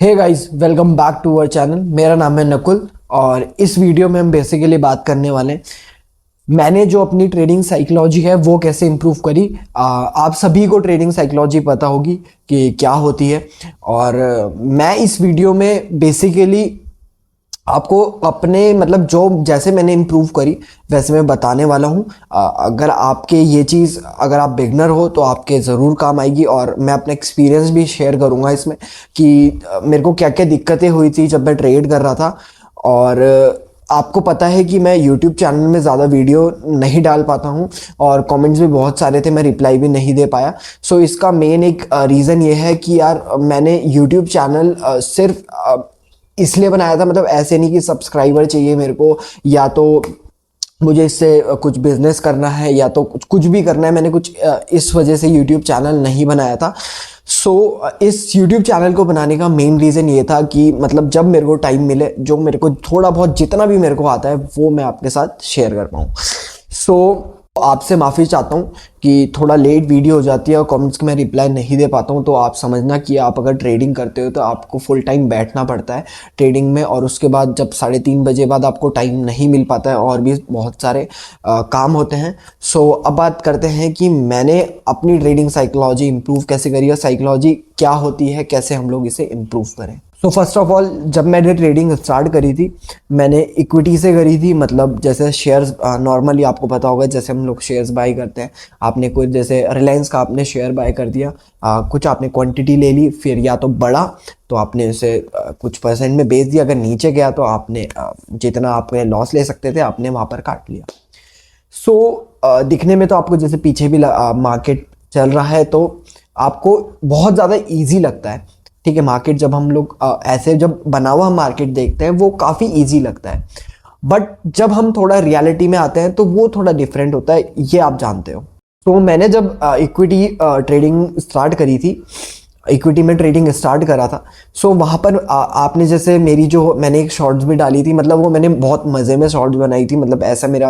Hey guys, welcome back to our channel. मेरा नाम है नकुल और इस वीडियो में हम बेसिकली बात करने वाले हैं मैंने जो अपनी ट्रेडिंग साइकोलॉजी है वो कैसे इम्प्रूव करी। आप सभी को ट्रेडिंग साइकोलॉजी पता होगी कि क्या होती है। और मैं इस वीडियो में बेसिकली आपको अपने मतलब जो जैसे मैंने इम्प्रूव करी वैसे मैं बताने वाला हूँ। अगर आपके ये चीज़ अगर आप बिगनर हो तो आपके ज़रूर काम आएगी। और मैं अपना एक्सपीरियंस भी शेयर करूँगा इसमें कि मेरे को क्या क्या दिक्कतें हुई थी जब मैं ट्रेड कर रहा था। और आपको पता है कि मैं यूट्यूब चैनल में ज़्यादा वीडियो नहीं डाल पाता हूँ और कमेंट्स भी बहुत सारे थे, मैं रिप्लाई भी नहीं दे पाया। सो इसका मेन एक रीज़न ये है कि यार मैंने यूट्यूब चैनल सिर्फ इसलिए बनाया था, मतलब ऐसे नहीं कि सब्सक्राइबर चाहिए मेरे को या तो मुझे इससे कुछ बिजनेस करना है या तो कुछ भी करना है। मैंने कुछ इस वजह से यूट्यूब चैनल नहीं बनाया था। इस यूट्यूब चैनल को बनाने का मेन रीज़न ये था कि मतलब जब मेरे को टाइम मिले, जो मेरे को थोड़ा बहुत जितना भी मेरे को आता है वो मैं आपके साथ शेयर कर पाऊँ। आपसे माफ़ी चाहता हूँ कि थोड़ा लेट वीडियो हो जाती है और कमेंट्स की मैं रिप्लाई नहीं दे पाता हूँ। तो आप समझना कि आप अगर ट्रेडिंग करते हो तो आपको फुल टाइम बैठना पड़ता है ट्रेडिंग में, और उसके बाद जब 3:30 बजे बाद आपको टाइम नहीं मिल पाता है और भी बहुत सारे काम होते हैं। अब बात करते हैं कि मैंने अपनी ट्रेडिंग साइकोलॉजी इम्प्रूव कैसे करी और साइकोलॉजी क्या होती है, कैसे हम लोग इसे इम्प्रूव करें। फर्स्ट ऑफ ऑल, जब मैंने ट्रेडिंग स्टार्ट करी थी मैंने इक्विटी से करी थी। मतलब जैसे शेयर्स, नॉर्मली आपको पता होगा जैसे हम लोग शेयर्स बाय करते हैं। आपने कोई जैसे रिलायंस का आपने शेयर बाय कर दिया, कुछ आपने क्वांटिटी ले ली, फिर या तो बढ़ा तो आपने उसे कुछ परसेंट में बेच दिया, अगर नीचे गया तो आपने जितना आपने लॉस ले सकते थे आपने वहाँ पर काट लिया। दिखने में तो आपको जैसे पीछे भी मार्केट चल रहा है तो आपको बहुत ज़्यादा ईजी लगता है। ठीक है, मार्केट जब हम लोग ऐसे जब बना हुआ मार्केट देखते हैं वो काफ़ी इजी लगता है, बट जब हम थोड़ा रियलिटी में आते हैं तो वो थोड़ा डिफरेंट होता है, ये आप जानते हो। मैंने जब इक्विटी ट्रेडिंग स्टार्ट करी थी, इक्विटी में ट्रेडिंग स्टार्ट करा था, वहाँ पर आपने जैसे मेरी जो मैंने एक शॉर्ट्स भी डाली थी, मतलब वो मैंने बहुत मज़े में शॉर्ट्स बनाई थी। मतलब ऐसा मेरा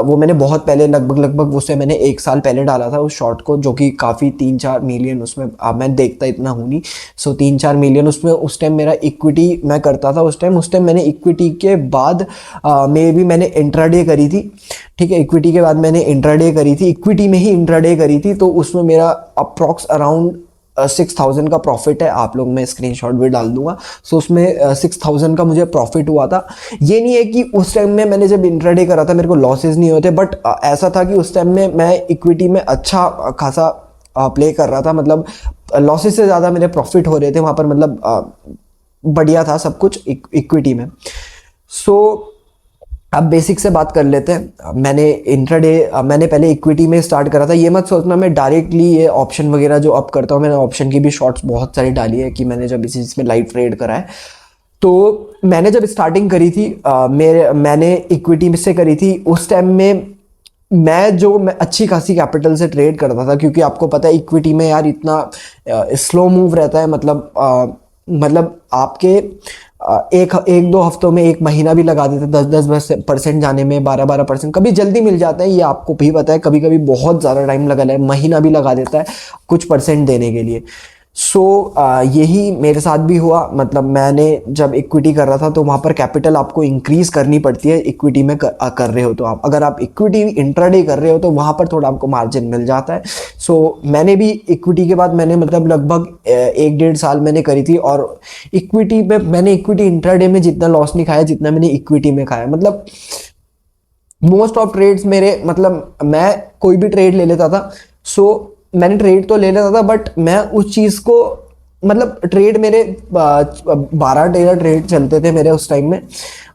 वो मैंने बहुत पहले लगभग उससे मैंने 1 साल पहले डाला था उस शॉर्ट को, जो कि काफ़ी 3-4 मिलियन उसमें मैं देखता इतना हूँ नहीं। 3-4 मिलियन उसमें उस टाइम मेरा इक्विटी मैं करता था। उस टाइम मैंने इक्विटी के बाद में भी मैंने इंट्राडे करी थी। ठीक है, इक्विटी के बाद मैंने इंट्राडे करी थी, इक्विटी में ही इंट्राडे करी थी। तो उसमें मेरा अप्रॉक्स अराउंड 6,000 का प्रॉफिट है। आप लोग मैं स्क्रीनशॉट भी डाल दूंगा। उसमें 6,000 का मुझे प्रॉफिट हुआ था। ये नहीं है कि उस टाइम में मैंने जब इंट्राडे करा था मेरे को लॉसेस नहीं होते, बट ऐसा था कि उस टाइम में मैं इक्विटी में अच्छा खासा प्ले कर रहा था। मतलब लॉसेस से ज़्यादा मेरे प्रॉफिट हो रहे थे वहाँ पर, मतलब बढ़िया था सब कुछ इक्विटी में। अब बेसिक से बात कर लेते हैं। मैंने पहले इक्विटी में स्टार्ट करा था। ये मत सोचना मैं डायरेक्टली ये ऑप्शन वगैरह जो अब करता हूँ, मैंने ऑप्शन की भी शॉर्ट्स बहुत सारी डाली है कि मैंने जब इसी इसमें लाइव ट्रेड करा है। तो मैंने जब स्टार्टिंग करी थी मैंने इक्विटी से करी थी। उस टाइम में मैं अच्छी खासी कैपिटल से ट्रेड करता था, क्योंकि आपको पता है इक्विटी में यार इतना स्लो मूव रहता है। मतलब आपके एक दो हफ्तों में, 1 महीना भी लगा देते, 10% जाने में, 12% कभी जल्दी मिल जाता है, ये आपको भी पता है। कभी कभी बहुत ज़्यादा टाइम लगा है, महीना भी लगा देता है कुछ परसेंट देने के लिए। यही मेरे साथ भी हुआ। मतलब मैंने जब इक्विटी कर रहा था तो वहाँ पर कैपिटल आपको इंक्रीज करनी पड़ती है इक्विटी में कर रहे हो तो आप, अगर आप इक्विटी इंट्राडे कर रहे हो तो वहाँ पर थोड़ा आपको मार्जिन मिल जाता है। मैंने भी इक्विटी के बाद मैंने मतलब लगभग 1-1.5 साल मैंने करी थी, और इक्विटी में मैंने इक्विटी इंट्राडे में जितना लॉस नहीं खाया जितना मैंने इक्विटी में खाया। मतलब मोस्ट ऑफ ट्रेड्स मेरे, मतलब मैं कोई भी ट्रेड ले लेता था। मैंने ट्रेड तो ले लेता था, बट मैं उस चीज़ को, मतलब ट्रेड मेरे 12-13 ट्रेड चलते थे मेरे उस टाइम में।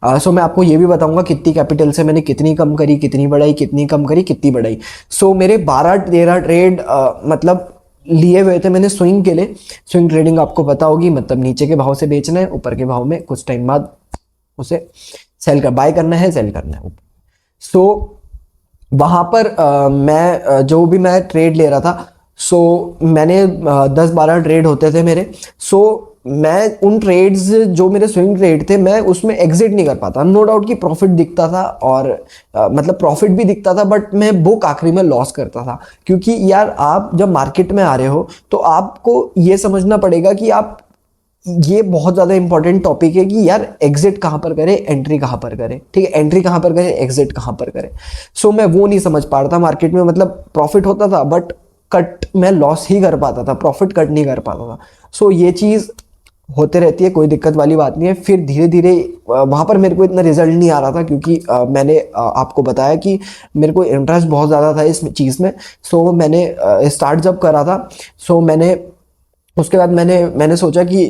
मैं आपको ये भी बताऊंगा कितनी कैपिटल से मैंने कितनी कम करी, कितनी बढ़ाई, कितनी कम करी, कितनी बढ़ाई। मेरे 12-13 ट्रेड मतलब लिए हुए थे मैंने स्विंग के लिए। स्विंग ट्रेडिंग आपको पता होगी, मतलब नीचे के भाव से बेचना है, ऊपर के भाव में कुछ टाइम बाद उसे बाय करना है, सेल करना है। वहाँ पर जो भी मैं ट्रेड ले रहा था, मैंने 10-12 ट्रेड होते थे मेरे। मैं उन ट्रेड्स जो मेरे स्विंग ट्रेड थे मैं उसमें एग्जिट नहीं कर पाता। नो डाउट कि प्रॉफिट दिखता था, और मतलब प्रॉफिट भी दिखता था, बट मैं बुक आखिरी में लॉस करता था। क्योंकि यार आप जब मार्केट में आ रहे हो तो आपको ये समझना पड़ेगा कि आप ये बहुत ज़्यादा इंपॉर्टेंट टॉपिक है कि यार एग्जिट कहाँ पर करें, एंट्री कहाँ पर करें, ठीक है, एंट्री कहाँ पर करें, एग्जिट कहाँ पर करें। सो मैं वो नहीं समझ पा रहा था मार्केट में, मतलब प्रॉफिट होता था बट कट मैं लॉस ही कर पाता था, प्रॉफिट कट नहीं कर पाता था। सो ये चीज़ होते रहती है, कोई दिक्कत वाली बात नहीं है। फिर धीरे धीरे वहाँ पर मेरे को इतना रिजल्ट नहीं आ रहा था, क्योंकि मैंने आपको बताया कि मेरे को इंटरेस्ट बहुत ज़्यादा था इस चीज़ में। सो मैंने स्टार्ट जब करा था, सो मैंने उसके बाद मैंने सोचा कि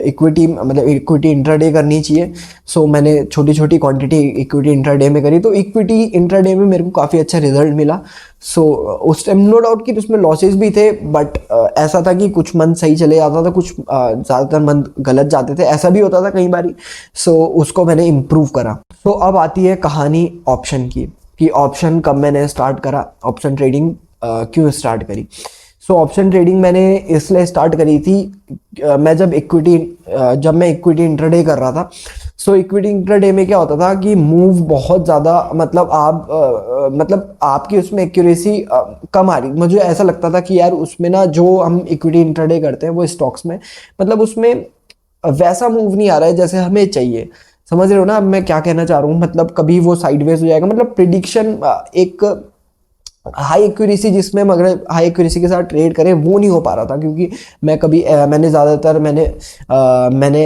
इक्विटी, मतलब इक्विटी इंट्राडे करनी चाहिए। सो मैंने छोटी छोटी क्वांटिटी इक्विटी इंट्राडे में करी, तो इक्विटी इंट्राडे में मेरे को काफ़ी अच्छा रिजल्ट मिला। सो उस टाइम नो डाउट कि उसमें लॉसेस भी थे, बट ऐसा था कि कुछ मंथ सही चले जाता था, कुछ ज़्यादातर मंथ गलत जाते थे, ऐसा भी होता था कई बारी। सो उसको मैंने इम्प्रूव करा। सो अब आती है कहानी ऑप्शन की, कि ऑप्शन कब मैंने स्टार्ट करा, ऑप्शन ट्रेडिंग क्यों स्टार्ट करी। सो ऑप्शन ट्रेडिंग मैंने इसलिए स्टार्ट करी थी, जब मैं इक्विटी इंट्राडे कर रहा था। सो इक्विटी इंट्राडे में क्या होता था कि मूव बहुत ज़्यादा, मतलब मतलब आपकी उसमें एक्यूरेसी कम आ रही। मुझे ऐसा लगता था कि यार उसमें ना, जो हम इक्विटी इंट्राडे करते हैं वो स्टॉक्स में, मतलब उसमें वैसा मूव नहीं आ रहा है जैसे हमें चाहिए। समझ रहे हो ना अब मैं क्या कहना चाह रहा हूँ, मतलब कभी वो साइडवेज हो जाएगा, मतलब प्रिडिक्शन एक हाई एक्यूरेसी, जिसमें मगर हाई एक्यूरेसी के साथ ट्रेड करें वो नहीं हो पा रहा था। क्योंकि मैंने ज़्यादातर मैंने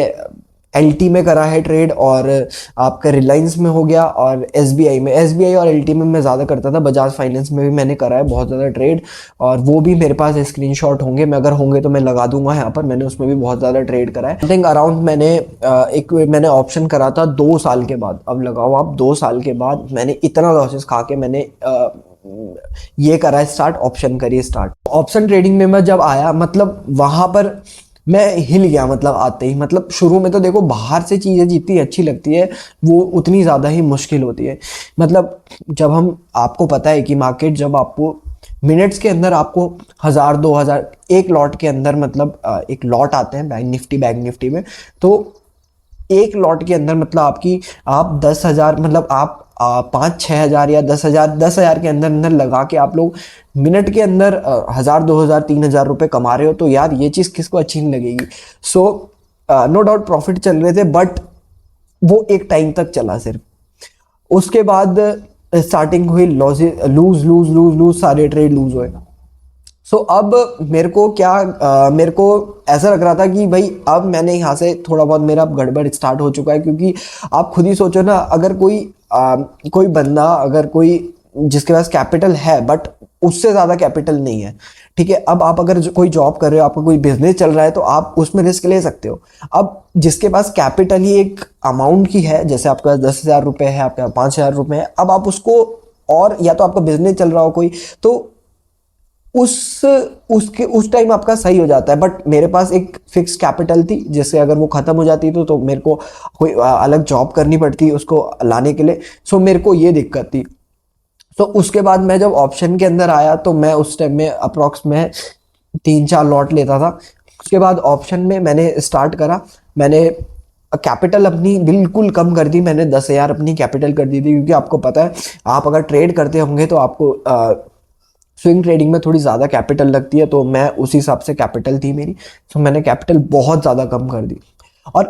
एलटी में करा है ट्रेड, और आपका रिलायंस में हो गया, और एसबीआई और एलटी में मैं ज़्यादा करता था। बजाज फाइनेंस में भी मैंने करा है बहुत ज़्यादा ट्रेड, और वो भी मेरे पास स्क्रीनशॉट होंगे, मैं अगर होंगे तो मैं लगा दूंगा यहाँ पर। मैंने उसमें भी बहुत ज़्यादा ट्रेड करा है। आई थिंक अराउंड मैंने ऑप्शन करा था 2 साल के बाद। अब लगाओ आप, 2 साल के बाद मैंने इतना लॉसेस खा के मैंने ये करा स्टार्ट, ऑप्शन करिए स्टार्ट। ऑप्शन ट्रेडिंग में मैं जब आया, मतलब वहां पर मैं हिल गया, मतलब आते ही। मतलब शुरू में तो देखो, बाहर से चीज़ें जितनी अच्छी लगती है वो उतनी ज़्यादा ही मुश्किल होती है। मतलब जब आपको पता है कि मार्केट, जब आपको मिनट्स के अंदर आपको 1000 2000 एक लॉट के अंदर, मतलब एक लॉट आते हैं बैंक निफ्टी में, तो एक लॉट के अंदर मतलब आप 10,000, मतलब आप 5-6 हज़ार या 10,000 के अंदर अंदर लगा के आप लोग मिनट के अंदर 1,000 2,000 3,000 रुपए कमा रहे हो, तो यार ये चीज़ किसको अच्छी नहीं लगेगी। सो नो डाउट प्रॉफिट चल रहे थे, बट वो एक टाइम तक चला सिर्फ। उसके बाद स्टार्टिंग हुई losses, lose lose lose lose, सारे ट्रेड लूज हुए। सो अब मेरे को ऐसा लग रहा था कि भाई अब मैंने यहाँ से थोड़ा बहुत मेरा गड़बड़ स्टार्ट हो चुका है। क्योंकि आप खुद ही सोचो ना, अगर कोई बंदा, अगर कोई जिसके पास कैपिटल है बट उससे ज़्यादा कैपिटल नहीं है, ठीक है, अब आप अगर कोई जॉब कर रहे हो, आपका कोई बिजनेस चल रहा है, तो आप उसमें रिस्क ले सकते हो। अब जिसके पास कैपिटल ही एक अमाउंट की है, जैसे आपके पास 10,000 रुपये है, आपके पास 5,000 रुपये है, अब आप उसको, और या तो आपका बिजनेस चल रहा हो कोई, तो उस टाइम आपका सही हो जाता है। बट मेरे पास एक फिक्स कैपिटल थी, जिससे अगर वो खत्म हो जाती तो मेरे को कोई अलग जॉब करनी पड़ती उसको लाने के लिए। सो मेरे को ये दिक्कत थी। तो उसके बाद मैं जब ऑप्शन के अंदर आया, तो मैं उस टाइम में अप्रॉक्स में 3-4 लॉट लेता था। उसके बाद ऑप्शन में मैंने स्टार्ट करा, मैंने कैपिटल अपनी बिल्कुल कम कर दी, मैंने 10,000 अपनी कैपिटल कर दी थी। क्योंकि आपको पता है, आप अगर ट्रेड करते होंगे तो आपको स्विंग ट्रेडिंग में थोड़ी ज़्यादा कैपिटल लगती है, तो मैं उस हिसाब से कैपिटल थी मेरी, तो मैंने कैपिटल बहुत ज़्यादा कम कर दी। और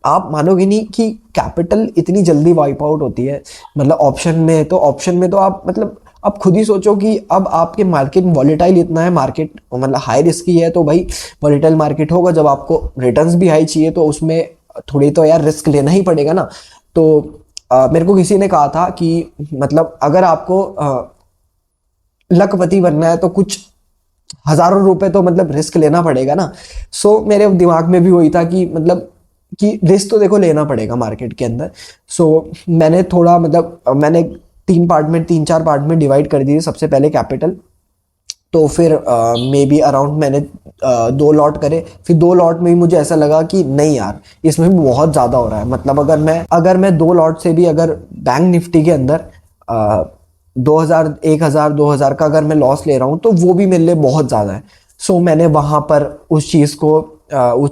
आप मानोगे नहीं कि कैपिटल इतनी जल्दी वाइप आउट होती है, मतलब ऑप्शन में तो आप, मतलब आप खुद ही सोचो कि अब आपके मार्केट वॉलेटाइल इतना है, मार्केट मतलब हाई रिस्की है, तो भाई वॉलेटाइल मार्केट होगा, जब आपको रिटर्न्स भी हाई चाहिए तो उसमें थोड़ी तो यार रिस्क लेना ही पड़ेगा ना। तो मेरे को किसी ने कहा था कि मतलब अगर आपको लखपति बनना है तो कुछ हजारों रुपए तो मतलब रिस्क लेना पड़ेगा ना। सो मेरे दिमाग में भी वही था कि मतलब कि रिस्क तो देखो लेना पड़ेगा मार्केट के अंदर। सो मैंने थोड़ा, मतलब मैंने 3-4 पार्ट में डिवाइड कर दिए। सबसे पहले कैपिटल, तो फिर मे बी अराउंड मैंने 2 लॉट करे। फिर 2 लॉट में भी मुझे ऐसा लगा कि नहीं यार, इसमें भी बहुत ज़्यादा हो रहा है। मतलब अगर मैं 2 लॉट से भी अगर बैंक निफ्टी के अंदर 1,000 का अगर मैं लॉस ले रहा हूँ, तो वो भी मेरे लिए बहुत ज़्यादा है। सो मैंने वहाँ पर उस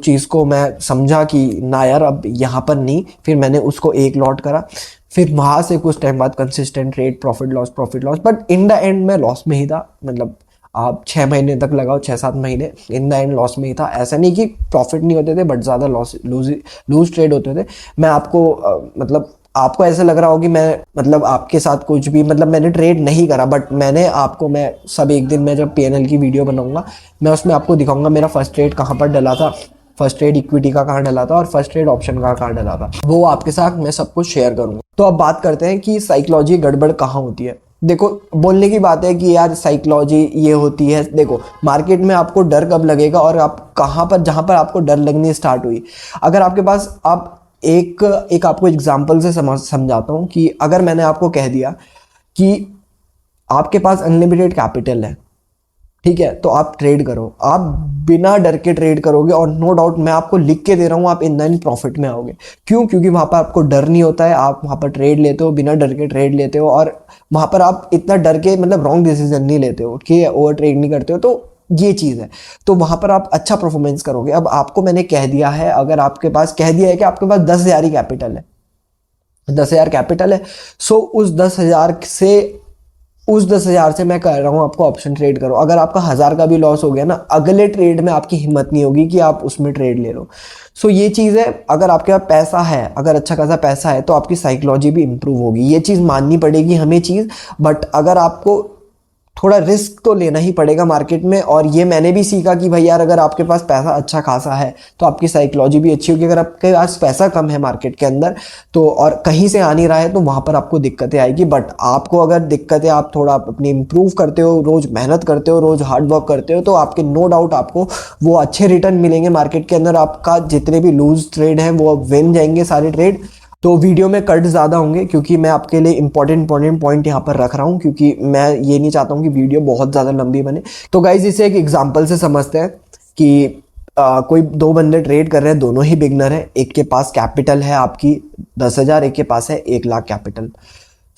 चीज़ को मैं समझा कि ना यार, अब यहाँ पर नहीं। फिर मैंने उसको 1 लॉट करा। फिर वहाँ से कुछ टाइम बाद consistent trade, profit loss, but in the end मैं लॉस में ही था। मतलब आप 6 महीने तक लगाओ, 6-7 महीने, इन द एंड लॉस में ही था। ऐसा नहीं कि प्रॉफिट नहीं होते थे, बट ज़्यादा लूज ट्रेड होते थे। मैं आपको मतलब आपको ऐसा लग रहा हो कि मैं मतलब आपके साथ कुछ भी मतलब मैंने ट्रेड नहीं करा, बट मैंने आपको, मैं सब एक दिन मैं जब PNL की वीडियो बनाऊंगा मैं उसमें आपको दिखाऊंगा मेरा फर्स्ट ट्रेड कहाँ पर डला था, फर्स्ट ट्रेड इक्विटी का कहाँ डला था और फर्स्ट ट्रेड ऑप्शन का कहाँ डला था, वो आपके साथ मैं सब कुछ शेयर करूंगा। तो अब बात करते हैं कि साइकोलॉजी गड़बड़ कहाँ होती है। देखो, बोलने की बात है कि यार साइकोलॉजी ये होती है। देखो, मार्केट में आपको डर कब लगेगा और आप कहाँ पर, जहाँ पर आपको डर लगनी स्टार्ट हुई, अगर आपके पास, आप एक आपको एग्जांपल से समझाता हूँ कि अगर मैंने आपको कह दिया कि आपके पास अनलिमिटेड कैपिटल है, ठीक है, तो आप ट्रेड करो, आप बिना डर के ट्रेड करोगे और नो डाउट मैं आपको लिख के दे रहा हूँ, आप इन द एंड प्रॉफिट में आओगे। क्यों? क्योंकि वहां पर आपको डर नहीं होता है, आप वहां पर ट्रेड लेते हो, बिना डर के ट्रेड लेते हो, और वहां पर आप इतना डर के मतलब रॉन्ग डिसीजन नहीं लेते हो कि ओवर ट्रेड नहीं करते हो। तो ये चीज़ है, तो वहां पर आप अच्छा परफॉर्मेंस करोगे। अब आपको मैंने कह दिया है, अगर आपके पास कह दिया है कि आपके पास 10,000 ही कैपिटल है, 10,000 कैपिटल है, सो उस 10,000 से मैं कह रहा हूँ आपको ऑप्शन ट्रेड करो। अगर आपका 1,000 का भी लॉस हो गया ना, अगले ट्रेड में आपकी हिम्मत नहीं होगी कि आप उसमें ट्रेड ले लो। सो ये चीज़ है, अगर आपके पास पैसा है, अगर अच्छा खासा पैसा है, तो आपकी साइकोलॉजी भी इंप्रूव होगी। ये चीज़ माननी पड़ेगी हमें चीज़, बट अगर आपको थोड़ा रिस्क तो लेना ही पड़ेगा मार्केट में। और ये मैंने भी सीखा कि भाई यार, अगर आपके पास पैसा अच्छा खासा है तो आपकी साइकोलॉजी भी अच्छी होगी। अगर आपके पास पैसा कम है मार्केट के अंदर तो, और कहीं से आ नहीं रहा है, तो वहाँ पर आपको दिक्कतें आएगी। बट आपको अगर दिक्कतें, आप थोड़ा अपनी इंप्रूव करते हो, रोज़ मेहनत करते हो, रोज़ हार्ड वर्क करते हो, तो आपके नो डाउट आपको वो अच्छे रिटर्न मिलेंगे मार्केट के अंदर। आपका जितने भी लूज ट्रेड हैं वो विन जाएंगे सारे ट्रेड। तो वीडियो में कट ज़्यादा होंगे क्योंकि मैं आपके लिए इंपॉर्टेंट पॉइंट यहाँ पर रख रहा हूँ, क्योंकि मैं ये नहीं चाहता हूँ कि वीडियो बहुत ज़्यादा लंबी बने। तो गाइज, इसे एक एग्जांपल से समझते हैं कि कोई दो बंदे ट्रेड कर रहे हैं, दोनों ही बिगनर हैं। एक के पास कैपिटल है आपकी 10,000, एक के पास है 1,00,000 कैपिटल।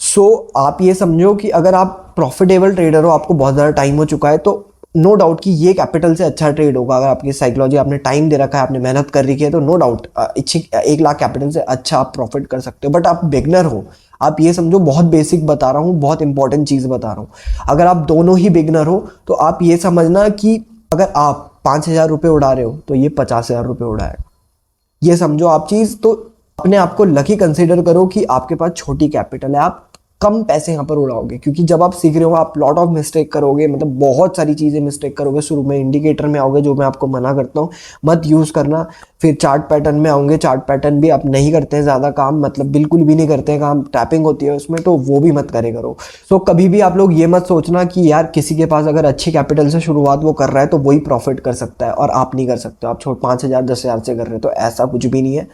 सो आप ये समझो कि अगर आप प्रॉफिटेबल ट्रेडर हो, आपको बहुत ज़्यादा टाइम हो चुका है, तो नो डाउट कि ये कैपिटल से अच्छा ट्रेड होगा। अगर आपकी साइकोलॉजी, आपने टाइम दे रखा है, आपने मेहनत कर रखी है, तो नो डाउट 1,00,000 कैपिटल से अच्छा आप प्रॉफिट कर सकते हो। बट आप बिगनर हो, आप ये समझो, बहुत बेसिक बता रहा हूँ, बहुत इंपॉर्टेंट चीज़ बता रहा हूँ। अगर आप दोनों ही बिगनर हो तो आप ये समझना कि अगर आप 5,000 रुपये उड़ा रहे हो तो ये 50,000 रुपये उड़ाएगा। ये समझो आप चीज़। तो अपने आप को लकी कंसीडर करो कि आपके पास छोटी कैपिटल है, आप कम पैसे यहाँ पर उड़ाओगे। क्योंकि जब आप सीख रहे हो, आप लॉट ऑफ मिस्टेक करोगे, मतलब बहुत सारी चीज़ें मिस्टेक करोगे। शुरू में इंडिकेटर में आओगे, जो मैं आपको मना करता हूँ मत यूज़ करना। फिर चार्ट पैटर्न में आओगे, चार्ट पैटर्न भी आप नहीं करते हैं ज़्यादा काम, मतलब बिल्कुल भी नहीं करते हैं काम, टैपिंग होती है उसमें, तो वो भी मत करे करो। सो कभी भी आप लोग ये मत सोचना कि यार किसी के पास अगर अच्छी कैपिटल से शुरुआत वो कर रहा है तो वही प्रॉफिट कर सकता है और आप नहीं कर सकते, आप 5,000 10,000 से कर रहे हो, तो ऐसा कुछ भी नहीं है।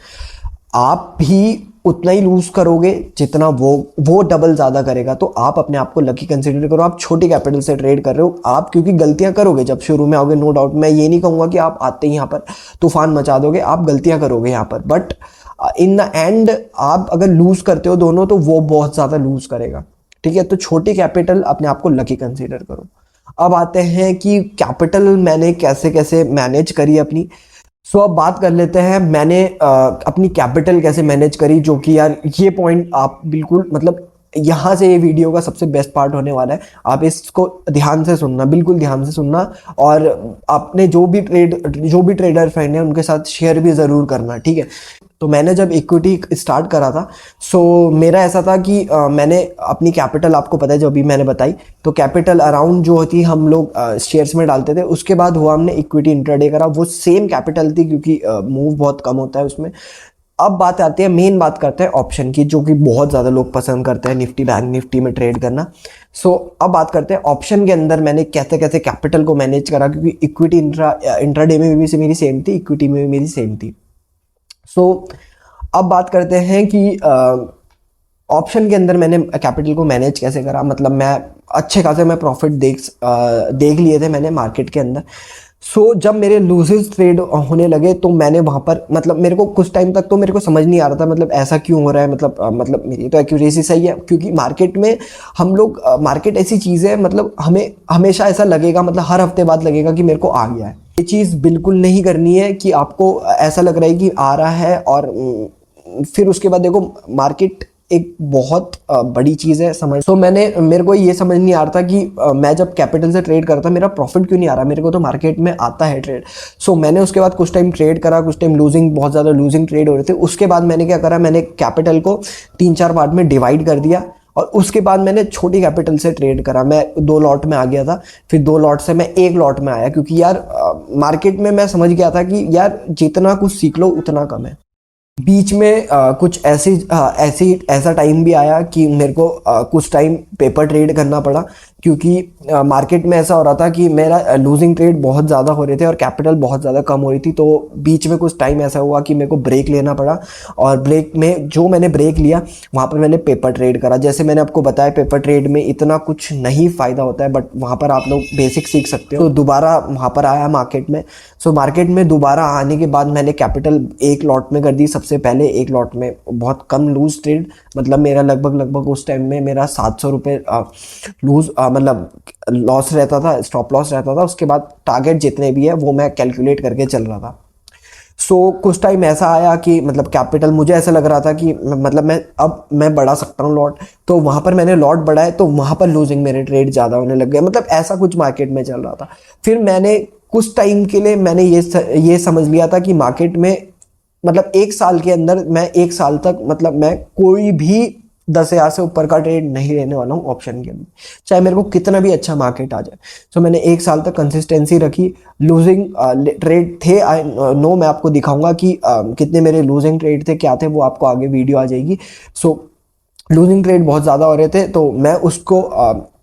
आप भी उतना ही लूज करोगे जितना वो डबल ज़्यादा करेगा। तो आप अपने आप को लकी कंसीडर करो। आप छोटी कैपिटल से ट्रेड कर रहे हो, आप क्योंकि गलतियां करोगे जब शुरू में आओगे, नो डाउट। मैं ये नहीं कहूँगा कि आप आते ही यहाँ पर तूफान मचा दोगे, आप गलतियां करोगे यहाँ पर, बट इन द एंड आप अगर लूज करते हो दोनों, तो वो बहुत ज़्यादा लूज करेगा, ठीक है। तो छोटी कैपिटल, अपने आप को लकी कंसीडर करो। अब आते हैं कि कैपिटल मैंने कैसे कैसे मैनेज करी अपनी। सो अब बात कर लेते हैं मैंने अपनी कैपिटल कैसे मैनेज करी, जो कि यार ये पॉइंट आप बिल्कुल, मतलब यहाँ से ये वीडियो का सबसे बेस्ट पार्ट होने वाला है। आप इसको ध्यान से सुनना, बिल्कुल ध्यान से सुनना, और अपने जो भी ट्रेडर फ्रेंड है उनके साथ शेयर भी ज़रूर करना, ठीक है। तो मैंने जब इक्विटी स्टार्ट करा था, सो मेरा ऐसा था कि मैंने अपनी कैपिटल, आपको पता है जो अभी मैंने बताई, तो कैपिटल अराउंड जो होती हम लोग शेयर्स में डालते थे। उसके बाद हुआ हमने इक्विटी इंट्राडे करा, वो सेम कैपिटल थी क्योंकि मूव बहुत कम होता है उसमें। अब बात आती है, मेन बात करते हैं ऑप्शन की, जो कि बहुत ज़्यादा लोग पसंद करते हैं, निफ्टी बैंक निफ्टी में ट्रेड करना। सो अब बात करते हैं ऑप्शन के अंदर मैंने कैसे कैसे कैपिटल को मैनेज करा, क्योंकि इक्विटी इंट्राडे में भी मेरी सेम थी, इक्विटी में भी मेरी सेम थी। सो अब बात करते हैं कि ऑप्शन के अंदर मैंने कैपिटल को मैनेज कैसे करा। मतलब मैं अच्छे खासे मैं प्रॉफिट देख लिए थे मैंने मार्केट के अंदर। सो जब मेरे लूजेस ट्रेड होने लगे तो मैंने वहाँ पर, मतलब मेरे को कुछ टाइम तक तो मेरे को समझ नहीं आ रहा था, मतलब ऐसा क्यों हो रहा है, मतलब मेरी तो एक्यूरेसी सही है। क्योंकि मार्केट में हम लोग, मार्केट ऐसी चीज़ है, मतलब हमें हमेशा ऐसा लगेगा, मतलब हर हफ्ते बाद लगेगा कि मेरे को आ गया है। ये चीज़ बिल्कुल नहीं करनी है कि आपको ऐसा लग रहा है कि आ रहा है और फिर उसके बाद देखो मार्केट एक बहुत बड़ी चीज़ है समझ। तो मेरे को ये समझ नहीं आ रहा था कि मैं जब कैपिटल से ट्रेड करता मेरा प्रॉफिट क्यों नहीं आ रहा, मेरे को तो मार्केट में आता है ट्रेड। सो मैंने उसके बाद कुछ टाइम ट्रेड करा, कुछ टाइम बहुत ज़्यादा लूजिंग ट्रेड हो रहे थे। उसके बाद मैंने क्या करा, मैंने कैपिटल को 3-4 पार्ट में डिवाइड कर दिया और उसके बाद मैंने छोटी कैपिटल से ट्रेड करा। मैं 2 लॉट में आ गया था, फिर 2 लॉट से मैं 1 लॉट में आया, क्योंकि यार मार्केट में मैं समझ गया था कि यार जितना कुछ सीख लो उतना कम है। बीच में कुछ ऐसा टाइम भी आया कि मेरे को कुछ टाइम पेपर ट्रेड करना पड़ा, क्योंकि मार्केट में ऐसा हो रहा था कि मेरा लूजिंग ट्रेड बहुत ज़्यादा हो रहे थे और कैपिटल बहुत ज़्यादा कम हो रही थी। तो बीच में कुछ टाइम ऐसा हुआ कि मेरे को ब्रेक लेना पड़ा, और ब्रेक में जो मैंने ब्रेक लिया वहाँ पर मैंने पेपर ट्रेड करा। जैसे मैंने आपको बताया पेपर ट्रेड में इतना कुछ नहीं फ़ायदा होता है, बट वहाँ पर आप लोग बेसिक सीख सकते हो। तो दोबारा वहाँ पर आया मार्केट में। सो मार्केट में दोबारा आने के बाद मैंने कैपिटल 1 लॉट में कर दी। सबसे पहले 1 लॉट में बहुत कम लूज ट्रेड, मतलब मेरा लगभग उस टाइम में मेरा 700 रुपये लूज मतलब लॉस रहता था, स्टॉप लॉस रहता था। उसके बाद टारगेट जितने भी है वो मैं कैलकुलेट करके चल रहा था। सो कुछ टाइम ऐसा आया कि मतलब कैपिटल मुझे ऐसा लग रहा था कि मतलब मैं बढ़ा सकता हूँ लॉट, तो वहाँ पर मैंने लॉट बढ़ाए तो वहाँ पर लूजिंग मेरे ट्रेड ज़्यादा होने लग गए। मतलब ऐसा कुछ मार्केट में चल रहा था। फिर मैंने कुछ टाइम के लिए मैंने ये समझ लिया था कि मार्केट में मतलब 1 साल के अंदर मैं 1 साल तक मतलब मैं कोई भी 10,000 से ऊपर का ट्रेड नहीं लेने वाला हूँ ऑप्शन के अंदर, चाहे मेरे को कितना भी अच्छा मार्केट आ जाए। सो मैंने 1 साल तक कंसिस्टेंसी रखी। लूजिंग ट्रेड थे नो, मैं आपको दिखाऊंगा कि कितने मेरे लूजिंग ट्रेड थे, क्या थे, वो आपको आगे वीडियो आ जाएगी। सो लूजिंग ट्रेड बहुत ज़्यादा हो रहे थे, तो मैं उसको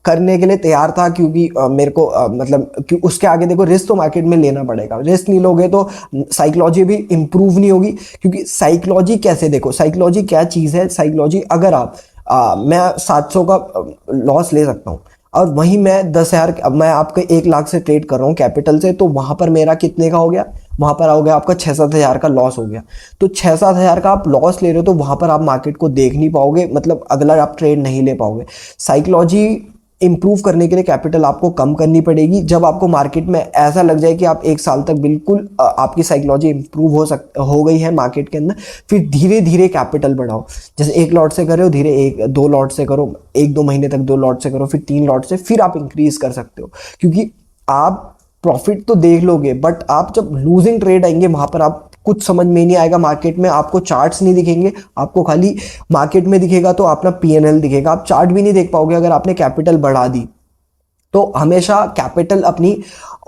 करने के लिए तैयार था, क्योंकि मेरे को मतलब कि उसके आगे देखो रिस्क तो मार्केट में लेना पड़ेगा। रिस्क नहीं लोगे तो साइकोलॉजी भी इम्प्रूव नहीं होगी। क्योंकि साइकोलॉजी कैसे, देखो साइकोलॉजी क्या चीज़ है। साइकोलॉजी अगर आप मैं 700 का लॉस ले सकता हूँ और वहीं मैं 10,000 मैं आपके 1 लाख से ट्रेड कर रहा हूँ कैपिटल से, तो वहाँ पर मेरा कितने का हो गया, वहाँ पर हो गया आपका 6-7 हज़ार का लॉस हो गया। तो 6-7 हज़ार का आप लॉस ले रहे हो तो वहाँ पर आप मार्केट को देख नहीं पाओगे, मतलब अगला आप ट्रेड नहीं ले पाओगे। साइकोलॉजी इंप्रूव करने के लिए कैपिटल आपको कम करनी पड़ेगी। जब आपको मार्केट में ऐसा लग जाए कि आप 1 साल तक बिल्कुल आपकी साइकोलॉजी इंप्रूव हो गई है मार्केट के अंदर, फिर धीरे धीरे कैपिटल बढ़ाओ। जैसे 1 लॉट से करो, धीरे 1-2 लॉट से करो, 1-2 महीने तक 2 लॉट से करो, फिर 3 लॉट से, फिर आप इंक्रीज कर सकते हो। क्योंकि आप प्रॉफिट तो देख लोगे, बट आप जब लूजिंग ट्रेड आएंगे वहां पर आप कुछ समझ में नहीं आएगा। मार्केट में आपको चार्ट्स नहीं दिखेंगे, आपको खाली मार्केट में दिखेगा तो अपना पीएनएल दिखेगा, आप चार्ट भी नहीं देख पाओगे अगर आपने कैपिटल बढ़ा दी। तो हमेशा कैपिटल अपनी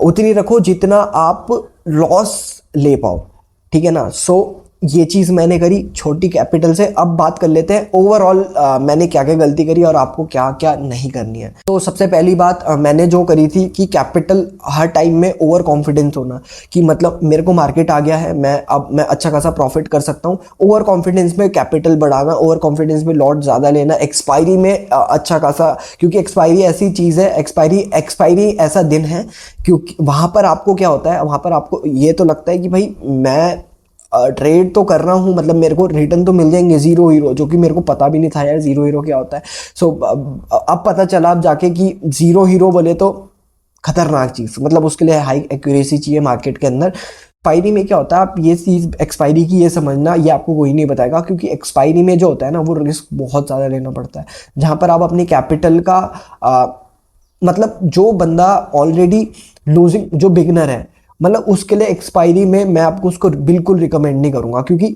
उतनी रखो जितना आप लॉस ले पाओ, ठीक है ना। सो ये चीज़ मैंने करी छोटी कैपिटल से। अब बात कर लेते हैं ओवरऑल मैंने क्या क्या गलती करी और आपको क्या क्या नहीं करनी है। तो सबसे पहली बात मैंने जो करी थी कि कैपिटल हर टाइम में ओवर कॉन्फिडेंस होना, कि मतलब मेरे को मार्केट आ गया है, मैं अच्छा खासा प्रॉफिट कर सकता हूँ। ओवर कॉन्फिडेंस में कैपिटल बढ़ाना, ओवर कॉन्फिडेंस में लॉट ज़्यादा लेना, एक्सपायरी में अच्छा खासा, क्योंकि एक्सपायरी ऐसी चीज़ है, एक्सपायरी ऐसा दिन है, क्योंकि वहाँ पर आपको क्या होता है, वहाँ पर आपको ये तो लगता है कि भाई मैं ट्रेड तो कर रहा हूँ, मतलब मेरे को रिटर्न तो मिल जाएंगे जीरो हीरो, जो कि मेरे को पता भी नहीं था यार जीरो हीरो क्या होता है। सो अब पता चला अब जाके कि जीरो हीरो बोले तो खतरनाक चीज़, मतलब उसके लिए हाई एक्यूरेसी चाहिए मार्केट के अंदर। एक्सपायरी में क्या होता है, आप ये चीज़ एक्सपायरी की ये समझना, ये आपको कोई नहीं बताएगा, क्योंकि एक्सपायरी में जो होता है ना वो रिस्क बहुत ज़्यादा लेना पड़ता है। जहाँ पर आप अपनी कैपिटल का मतलब जो बंदा ऑलरेडी लूजिंग, जो बिगनर है, मतलब उसके लिए एक्सपायरी में मैं आपको उसको बिल्कुल रिकमेंड नहीं करूंगा। क्योंकि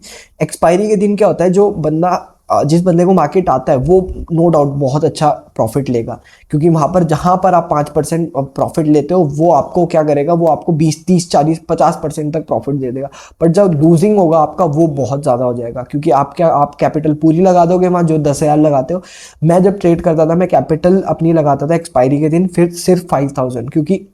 एक्सपायरी के दिन क्या होता है, जो बंदा जिस बंदे को मार्केट आता है वो नो डाउट बहुत अच्छा प्रॉफिट लेगा, क्योंकि वहाँ पर जहाँ पर आप 5% प्रॉफिट लेते हो वो आपको क्या करेगा, वो आपको 20-30-40-50% तक प्रॉफिट दे देगा। बट जब लूजिंग होगा आपका वो बहुत ज़्यादा हो जाएगा, क्योंकि आप कैपिटल पूरी लगा दोगे वहाँ जो 10,000 लगाते हो। मैं जब ट्रेड करता था मैं कैपिटल अपनी लगाता था एक्सपायरी के दिन फिर सिर्फ 5,000, क्योंकि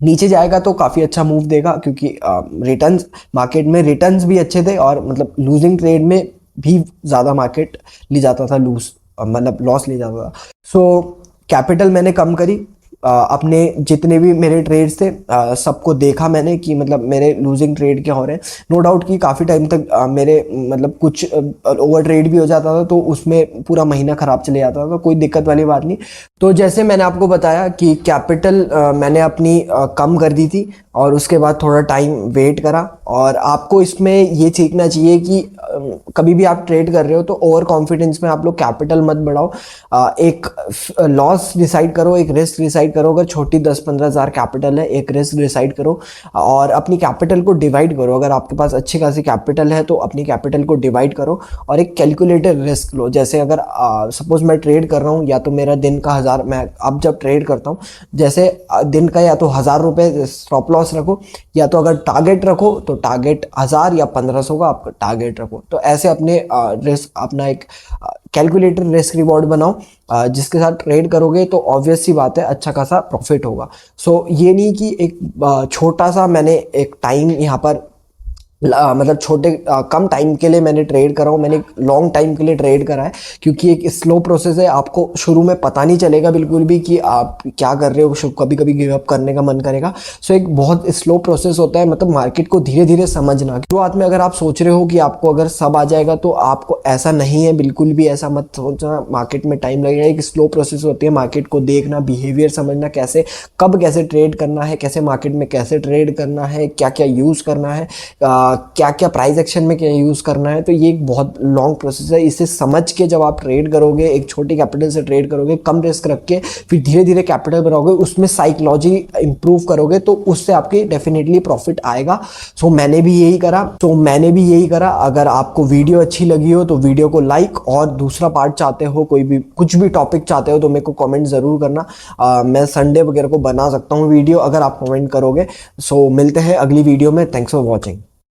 नीचे जाएगा तो काफ़ी अच्छा मूव देगा, क्योंकि रिटर्न्स मार्केट में रिटर्न्स भी अच्छे थे और मतलब लूजिंग ट्रेड में भी ज़्यादा मार्केट ले जाता था, मतलब लॉस ले जाता था। सो कैपिटल मैंने कम करी, अपने जितने भी मेरे ट्रेड्स थे सबको देखा मैंने कि मतलब मेरे लूजिंग ट्रेड क्या हो रहे हैं। नो डाउट कि काफ़ी टाइम तक मेरे मतलब कुछ ओवर ट्रेड भी हो जाता था, तो उसमें पूरा महीना ख़राब चले जाता था, कोई दिक्कत वाली बात नहीं। तो जैसे मैंने आपको बताया कि कैपिटल मैंने अपनी कम कर दी थी और उसके बाद थोड़ा टाइम वेट करा। और आपको इसमें ये सीखना चाहिए कि कभी भी आप ट्रेड कर रहे हो तो ओवर कॉन्फिडेंस में आप लोग कैपिटल मत बढ़ाओ। एक लॉस डिसाइड करो, एक रिस्क डिसाइड करो। अगर छोटी 10-15 हज़ार कैपिटल है, एक रिस्क डिसाइड करो और अपनी कैपिटल को डिवाइड करो। अगर आपके पास अच्छी खासी कैपिटल है तो अपनी कैपिटल को डिवाइड करो और एक कैलकुलेटेड रिस्क लो। जैसे अगर सपोज मैं ट्रेड कर रहा हूँ, या तो मेरा दिन का 1000, मैं अब जब ट्रेड करता हूँ जैसे दिन का या तो 1000 रुपये स्टॉप लॉस रखो, या तो अगर टारगेट रखो तो टारगेट 1000 या 1500 का आपका टारगेट रखो। तो ऐसे अपने रिस्क, अपना एक कैलकुलेटेड रिस्क रिवॉर्ड बनाओ जिसके साथ ट्रेड करोगे तो ऑब्वियस सी बात है अच्छा खासा प्रॉफिट होगा। सो ये नहीं कि एक छोटा सा मैंने एक टाइम यहाँ पर मतलब छोटे कम टाइम के लिए मैंने ट्रेड करा हूँ, मैंने लॉन्ग टाइम के लिए ट्रेड करा है, क्योंकि एक स्लो प्रोसेस है। आपको शुरू में पता नहीं चलेगा बिल्कुल भी कि आप क्या कर रहे हो, कभी कभी गिव अप करने का मन करेगा। सो एक बहुत स्लो प्रोसेस होता है, मतलब मार्केट को धीरे धीरे समझना। शुरुआत में अगर आप सोच रहे हो कि आपको अगर सब आ जाएगा तो आपको ऐसा नहीं है, बिल्कुल भी ऐसा मत सोचना। मार्केट में टाइम लगेगा, एक स्लो प्रोसेस होती है। मार्केट को देखना, बिहेवियर समझना, कैसे कब कैसे ट्रेड करना है, कैसे मार्केट में कैसे ट्रेड करना है, क्या क्या यूज़ करना है, क्या क्या प्राइस एक्शन में क्या यूज़ करना है। तो ये एक बहुत लॉन्ग प्रोसेस है। इसे समझ के जब आप ट्रेड करोगे, एक छोटी कैपिटल से ट्रेड करोगे, कम रिस्क रख के फिर धीरे धीरे कैपिटल बनाओगे, उसमें साइकोलॉजी इंप्रूव करोगे तो उससे आपकी डेफिनेटली प्रॉफिट आएगा। सो मैंने भी यही करा। अगर आपको वीडियो अच्छी लगी हो तो वीडियो को लाइक, और दूसरा पार्ट चाहते हो, कोई भी कुछ भी टॉपिक चाहते हो तो मेरे को कमेंट ज़रूर करना। मैं संडे वगैरह को बना सकता हूँ वीडियो अगर आप कमेंट करोगे। सो मिलते हैं अगली वीडियो में। Thanks for watching.